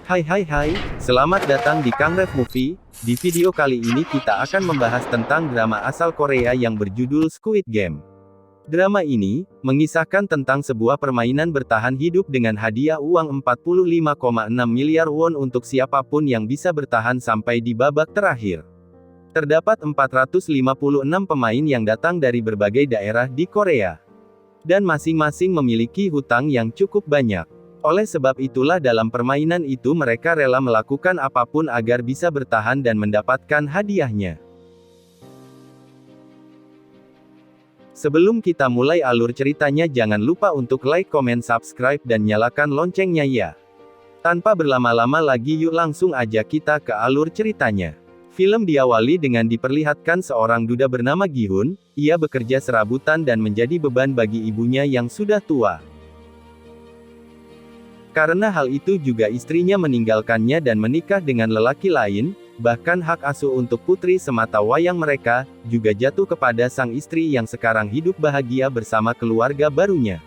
Hai, selamat datang di Kangref Movie. Di video kali ini kita akan membahas tentang drama asal Korea yang berjudul Squid Game. Drama ini mengisahkan tentang sebuah permainan bertahan hidup dengan hadiah uang 45,6 miliar won untuk siapapun yang bisa bertahan sampai di babak terakhir. Terdapat 456 pemain yang datang dari berbagai daerah di Korea. Dan masing-masing memiliki hutang yang cukup banyak. Oleh sebab itulah dalam permainan itu mereka rela melakukan apapun agar bisa bertahan dan mendapatkan hadiahnya. Sebelum kita mulai alur ceritanya jangan lupa untuk like, comment, subscribe dan nyalakan loncengnya ya. Tanpa berlama-lama lagi yuk langsung aja kita ke alur ceritanya. Film diawali dengan diperlihatkan seorang duda bernama Gi-hun. Ia bekerja serabutan dan menjadi beban bagi ibunya yang sudah tua. Karena hal itu juga istrinya meninggalkannya dan menikah dengan lelaki lain, bahkan hak asuh untuk putri semata wayang mereka, juga jatuh kepada sang istri yang sekarang hidup bahagia bersama keluarga barunya.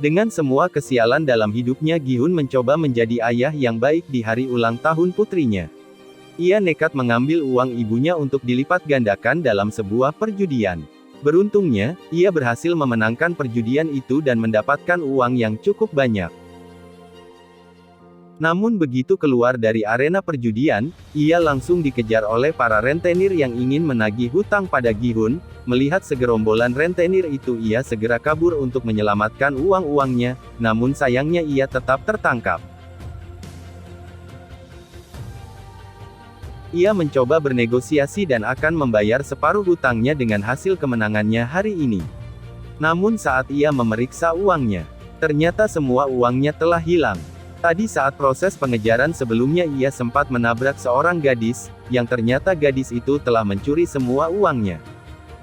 Dengan semua kesialan dalam hidupnya Gi-hun mencoba menjadi ayah yang baik di hari ulang tahun putrinya. Ia nekat mengambil uang ibunya untuk dilipat gandakan dalam sebuah perjudian. Beruntungnya, ia berhasil memenangkan perjudian itu dan mendapatkan uang yang cukup banyak. Namun begitu keluar dari arena perjudian, ia langsung dikejar oleh para rentenir yang ingin menagih hutang pada Gi-hun. Melihat segerombolan rentenir itu ia segera kabur untuk menyelamatkan uang-uangnya, namun sayangnya ia tetap tertangkap. Ia mencoba bernegosiasi dan akan membayar separuh hutangnya dengan hasil kemenangannya hari ini. Namun saat ia memeriksa uangnya, ternyata semua uangnya telah hilang. Tadi saat proses pengejaran sebelumnya ia sempat menabrak seorang gadis, yang ternyata gadis itu telah mencuri semua uangnya.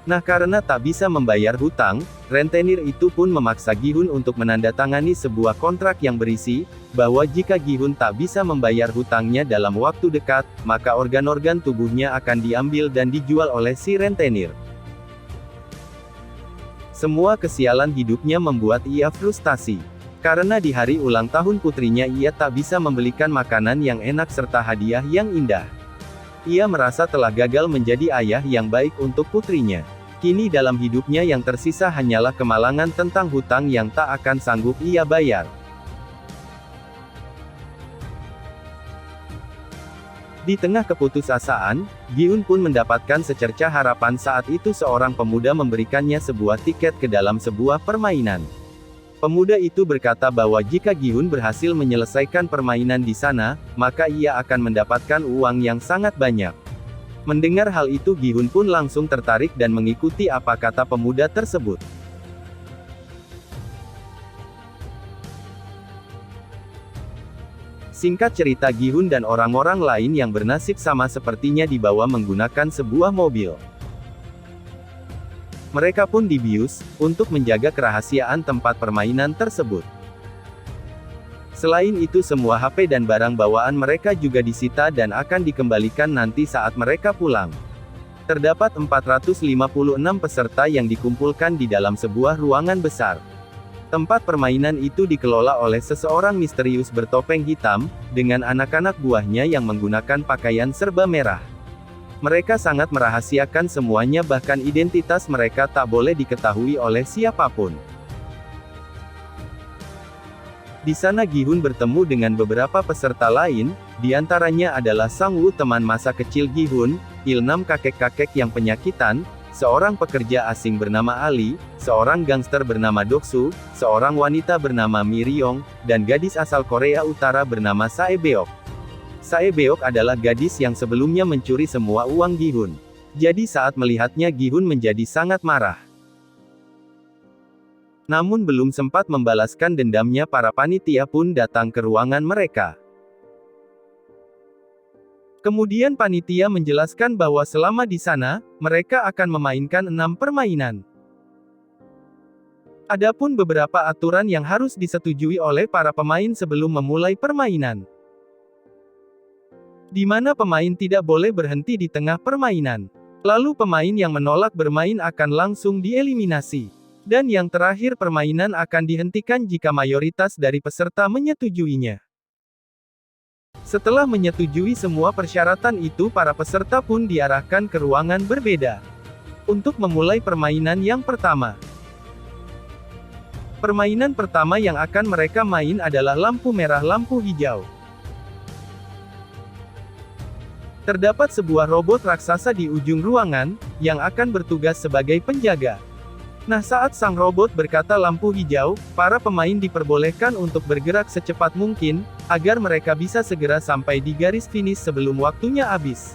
Nah karena tak bisa membayar hutang, rentenir itu pun memaksa Gi-hun untuk menandatangani sebuah kontrak yang berisi, bahwa jika Gi-hun tak bisa membayar hutangnya dalam waktu dekat, maka organ-organ tubuhnya akan diambil dan dijual oleh si rentenir. Semua kesialan hidupnya membuat ia frustasi. Karena di hari ulang tahun putrinya ia tak bisa membelikan makanan yang enak serta hadiah yang indah. Ia merasa telah gagal menjadi ayah yang baik untuk putrinya. Kini dalam hidupnya yang tersisa hanyalah kemalangan tentang hutang yang tak akan sanggup ia bayar. Di tengah keputusasaan, Gi-hun pun mendapatkan secercah harapan saat itu seorang pemuda memberikannya sebuah tiket ke dalam sebuah permainan. Pemuda itu berkata bahwa jika Gi-hun berhasil menyelesaikan permainan di sana, maka ia akan mendapatkan uang yang sangat banyak. Mendengar hal itu Gi-hun pun langsung tertarik dan mengikuti apa kata pemuda tersebut. Singkat cerita Gi-hun dan orang-orang lain yang bernasib sama sepertinya dibawa menggunakan sebuah mobil. Mereka pun dibius, untuk menjaga kerahasiaan tempat permainan tersebut. Selain itu semua HP dan barang bawaan mereka juga disita dan akan dikembalikan nanti saat mereka pulang. Terdapat 456 peserta yang dikumpulkan di dalam sebuah ruangan besar. Tempat permainan itu dikelola oleh seseorang misterius bertopeng hitam, dengan anak-anak buahnya yang menggunakan pakaian serba merah. Mereka sangat merahasiakan semuanya bahkan identitas mereka tak boleh diketahui oleh siapapun. Di sana Gi-hun bertemu dengan beberapa peserta lain, diantaranya adalah Sang-woo teman masa kecil Gi-hun, Il-nam kakek-kakek yang penyakitan, seorang pekerja asing bernama Ali, seorang gangster bernama Doksu, seorang wanita bernama Mi-ryong, dan gadis asal Korea Utara bernama Sae-beok. Sae-beok adalah gadis yang sebelumnya mencuri semua uang Gi-hun. Jadi saat melihatnya Gi-hun menjadi sangat marah. Namun belum sempat membalaskan dendamnya para panitia pun datang ke ruangan mereka. Kemudian panitia menjelaskan bahwa selama di sana, mereka akan memainkan 6 permainan. Adapun beberapa aturan yang harus disetujui oleh para pemain sebelum memulai permainan. Di mana pemain tidak boleh berhenti di tengah permainan. Lalu pemain yang menolak bermain akan langsung dieliminasi. Dan yang terakhir, permainan akan dihentikan jika mayoritas dari peserta menyetujuinya. Setelah menyetujui semua persyaratan itu, para peserta pun diarahkan ke ruangan berbeda untuk memulai permainan yang pertama. Permainan pertama yang akan mereka main adalah lampu merah lampu hijau. Terdapat sebuah robot raksasa di ujung ruangan, yang akan bertugas sebagai penjaga. Nah, saat sang robot berkata lampu hijau, para pemain diperbolehkan untuk bergerak secepat mungkin, agar mereka bisa segera sampai di garis finish sebelum waktunya habis.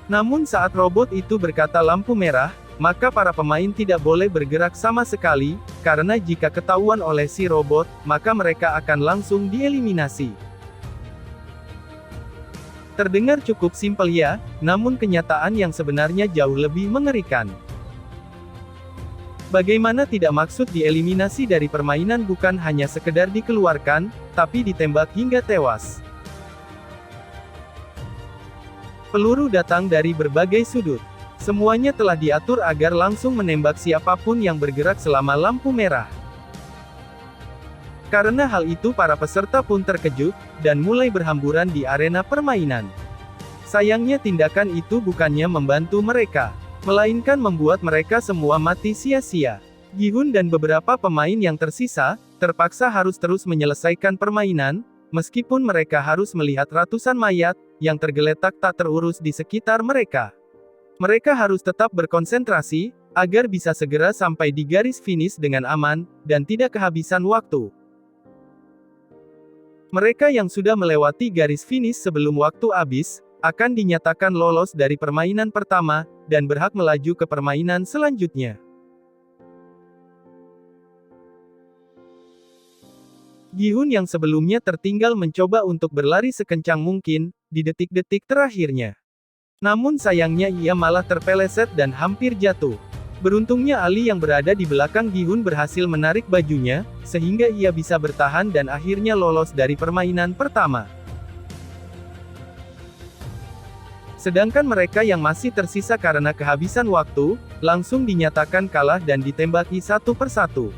Namun saat robot itu berkata lampu merah, maka para pemain tidak boleh bergerak sama sekali, karena jika ketahuan oleh si robot, maka mereka akan langsung dieliminasi. Terdengar cukup simpel ya, namun kenyataan yang sebenarnya jauh lebih mengerikan. Bagaimana tidak, maksud dieliminasi dari permainan bukan hanya sekedar dikeluarkan, tapi ditembak hingga tewas. Peluru datang dari berbagai sudut. Semuanya telah diatur agar langsung menembak siapapun yang bergerak selama lampu merah. Karena hal itu, para peserta pun terkejut, dan mulai berhamburan di arena permainan. Sayangnya tindakan itu bukannya membantu mereka, melainkan membuat mereka semua mati sia-sia. Gi-hun dan beberapa pemain yang tersisa, terpaksa harus terus menyelesaikan permainan, meskipun mereka harus melihat ratusan mayat, yang tergeletak tak terurus di sekitar mereka. Mereka harus tetap berkonsentrasi, agar bisa segera sampai di garis finish dengan aman, dan tidak kehabisan waktu. Mereka yang sudah melewati garis finish sebelum waktu habis, akan dinyatakan lolos dari permainan pertama, dan berhak melaju ke permainan selanjutnya. Gi-hun yang sebelumnya tertinggal mencoba untuk berlari sekencang mungkin, di detik-detik terakhirnya. Namun sayangnya ia malah terpeleset dan hampir jatuh. Beruntungnya Ali yang berada di belakang Gi-hun berhasil menarik bajunya, sehingga ia bisa bertahan dan akhirnya lolos dari permainan pertama. Sedangkan mereka yang masih tersisa karena kehabisan waktu, langsung dinyatakan kalah dan ditembaki satu persatu.